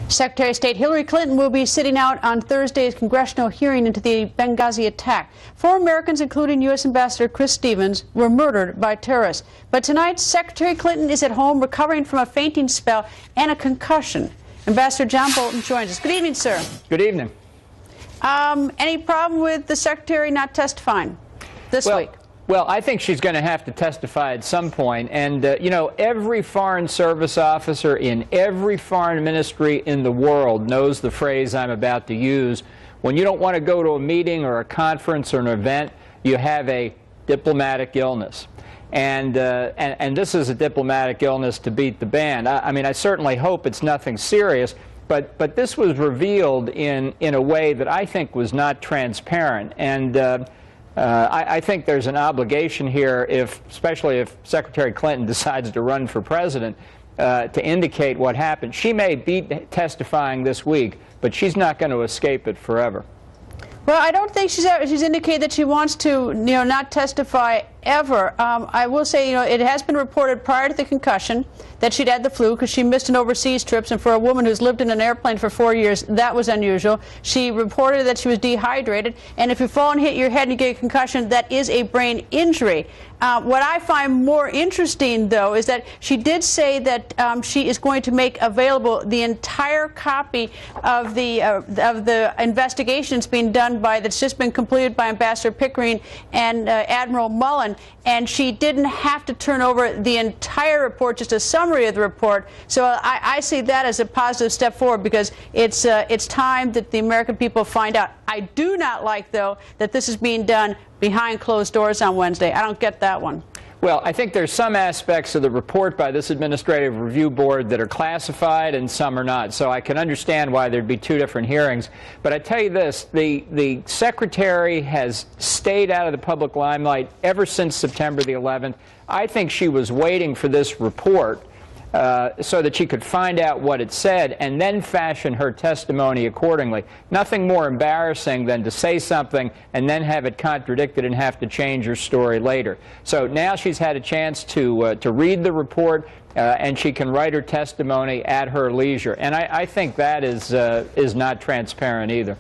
Secretary of State Hillary Clinton will be sitting out on Thursday's congressional hearing into the Benghazi attack. 4 Americans, including U.S. Ambassador Chris Stevens, were murdered by terrorists. But tonight, Secretary Clinton is at home recovering from a fainting spell and a concussion. Ambassador John Bolton joins us. Good evening, sir. Good evening. Any problem with the Secretary not testifying this week? Well, I think she's going to have to testify at some point. And, you know, every Foreign Service officer in every foreign ministry in the world knows the phrase I'm about to use. When you don't want to go to a meeting or a conference or an event, you have a diplomatic illness. And this is a diplomatic illness to beat the band. I mean, I certainly hope it's nothing serious, but this was revealed in a way that I think was not transparent. And I think there's an obligation here, especially if Secretary Clinton decides to run for president, to indicate what happened. She may be testifying this week, but she's not going to escape it forever. Well, I don't think she's indicated that she wants to, not testify ever. I will say, it has been reported prior to the concussion that she'd had the flu because she missed an overseas trip, and for a woman who's lived in an airplane for 4 years, that was unusual. She reported that she was dehydrated, and if you fall and hit your head and you get a concussion, that is a brain injury. What I find more interesting, though, is that she did say that she is going to make available the entire copy of the investigations being done that's just been completed by Ambassador Pickering and Admiral Mullen, and she didn't have to turn over the entire report, just a summary of the report. So I see that as a positive step forward because it's time that the American people find out. I do not like, though, that this is being done behind closed doors on Wednesday. I don't get that one. Well, I think there's some aspects of the report by this Administrative Review Board that are classified and some are not. So I can understand why there'd be 2 different hearings. But I tell you this, the Secretary has stayed out of the public limelight ever since September the 11th. I think she was waiting for this report so that she could find out what it said and then fashion her testimony accordingly. Nothing more embarrassing than to say something and then have it contradicted and have to change her story later. So now she's had a chance to read the report and she can write her testimony at her leisure. And I think that is not transparent either.